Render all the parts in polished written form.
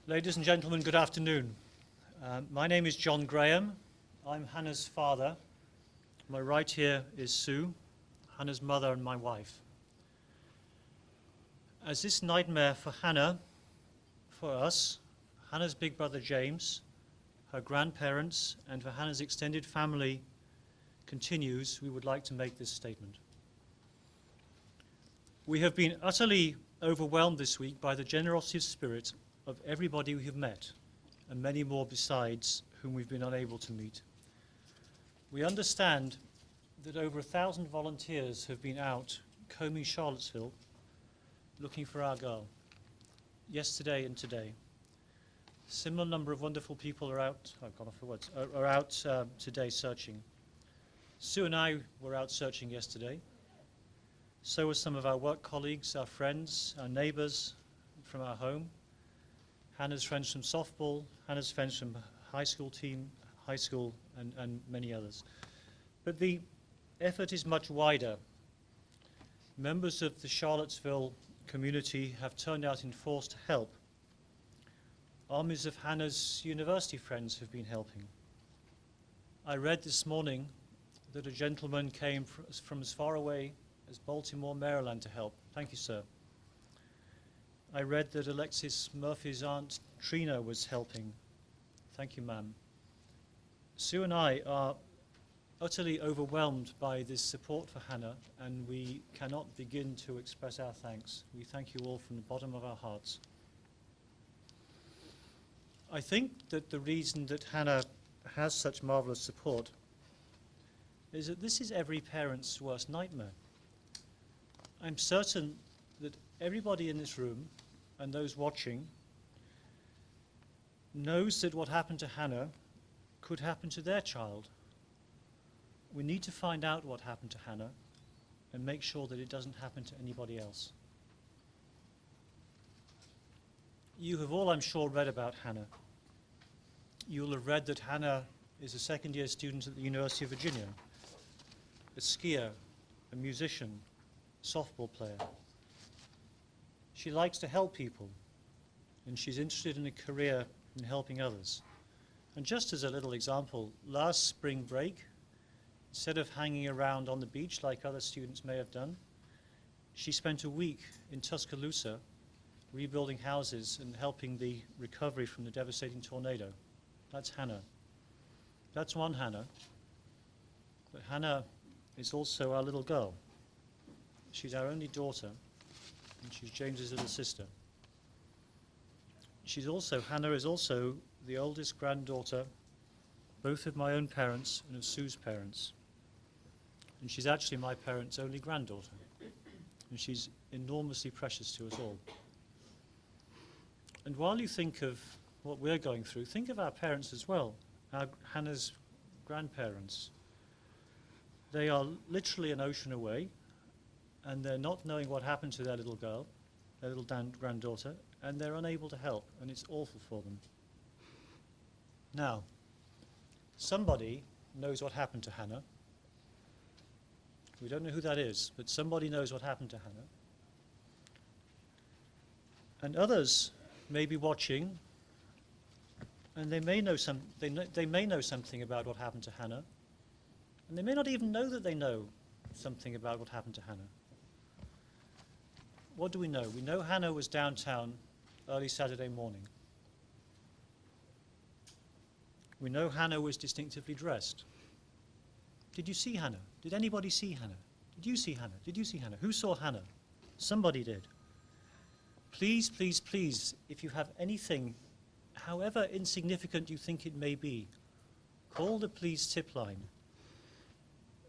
Ladies and gentlemen, good afternoon. My name is John Graham. I'm Hannah's father. My right here is Sue, Hannah's mother and my wife. As this nightmare for Hannah, for us, Hannah's big brother James, her grandparents, and for Hannah's extended family continues, we would like to make this statement. We have been utterly overwhelmed this week by the generosity of spirit of everybody we have met, and many more besides whom we've been unable to meet. We understand that over 1,000 volunteers have been out combing Charlottesville looking for our girl, yesterday and today. Similar number of wonderful people are out, I've gone off the words, are out today searching. Sue and I were out searching yesterday. So were some of our work colleagues, our friends, our neighbors from our home. Hannah's friends from softball, Hannah's friends from high school team, high school, and many others. But the effort is much wider. Members of the Charlottesville community have turned out in force to help. Armies of Hannah's university friends have been helping. I read this morning that a gentleman came from as far away as Baltimore, Maryland to help. Thank you, sir. I read that Alexis Murphy's aunt Trina was helping. Thank you, ma'am. Sue and I are utterly overwhelmed by this support for Hannah, and we cannot begin to express our thanks. We thank you all from the bottom of our hearts. I think that the reason that Hannah has such marvelous support is that this is every parent's worst nightmare. I'm certain that everybody in this room and those watching knows that what happened to Hannah could happen to their child. We need to find out what happened to Hannah and make sure that it doesn't happen to anybody else. You have all, I'm sure, read about Hannah. You'll have read that Hannah is a second-year student at the University of Virginia, a skier, a musician, softball player. She likes to help people, and she's interested in a career in helping others. And just as a little example, last spring break, instead of hanging around on the beach like other students may have done, she spent a week in Tuscaloosa rebuilding houses and helping the recovery from the devastating tornado. That's Hannah. That's one Hannah. But Hannah is also our little girl. She's our only daughter, and she's James's little sister. Hannah is also the oldest granddaughter, both of my own parents and of Sue's parents. And she's actually my parents' only granddaughter. And she's enormously precious to us all. And while you think of what we're going through, think of our parents as well, Hannah's grandparents. They are literally an ocean away, and they're not knowing what happened to their little girl, their little granddaughter, and they're unable to help, and it's awful for them. Now, somebody knows what happened to Hannah. We don't know who that is, but somebody knows what happened to Hannah. And others may be watching, and they may know something about what happened to Hannah, and they may not even know that they know something about what happened to Hannah. What do we know? We know Hannah was downtown early Saturday morning. We know Hannah was distinctively dressed. Did you see Hannah? Did anybody see Hannah? Did you see Hannah? Did you see Hannah? Who saw Hannah? Somebody did. Please, please, please, if you have anything, however insignificant you think it may be, call the Please tip line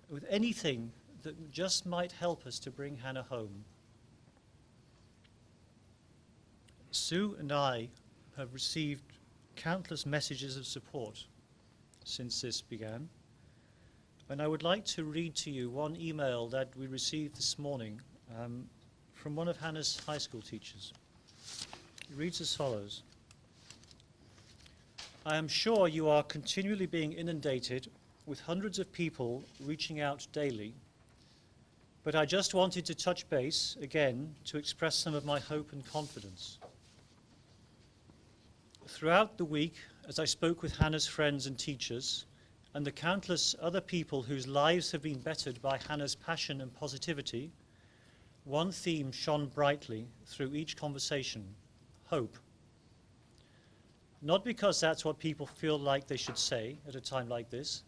with anything that just might help us to bring Hannah home. Sue and I have received countless messages of support since this began, and I would like to read to you one email that we received this morning from one of Hannah's high school teachers. It reads as follows: I am sure you are continually being inundated with hundreds of people reaching out daily, but I just wanted to touch base again to express some of my hope and confidence. Throughout the week, as I spoke with Hannah's friends and teachers, and the countless other people whose lives have been bettered by Hannah's passion and positivity, one theme shone brightly through each conversation: hope. Not because that's what people feel like they should say at a time like this,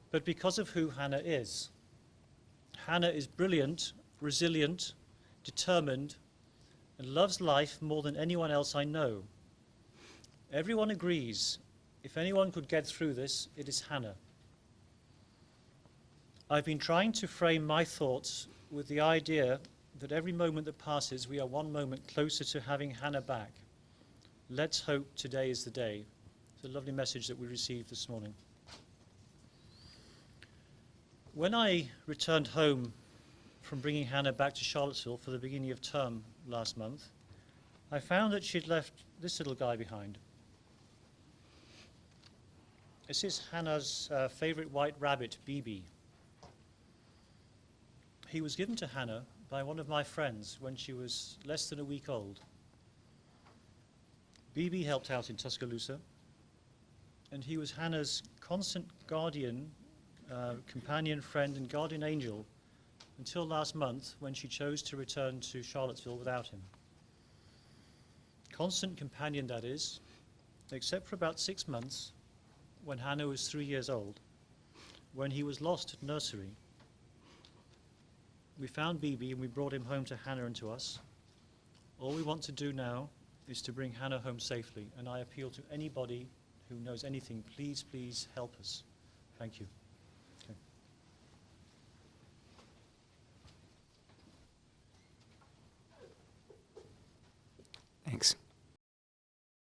but because of who Hannah is. Hannah is brilliant, resilient, determined, and loves life more than anyone else I know. Everyone agrees, if anyone could get through this, it is Hannah. I've been trying to frame my thoughts with the idea that every moment that passes, we are one moment closer to having Hannah back. Let's hope today is the day. It's a lovely message that we received this morning. When I returned home from bringing Hannah back to Charlottesville for the beginning of term last month, I found that she'd left this little guy behind. This is Hannah's favorite white rabbit, BB. He was given to Hannah by one of my friends when she was less than a week old. BB helped out in Tuscaloosa, and he was Hannah's constant guardian, companion, friend, and guardian angel until last month when she chose to return to Charlottesville without him. Constant companion, that is, except for about 6 months when Hannah was 3 years old, when he was lost at nursery. We found BB and we brought him home to Hannah and to us. All we want to do now is to bring Hannah home safely, and I appeal to anybody who knows anything, please, please help us. Thank you. Okay. Thanks.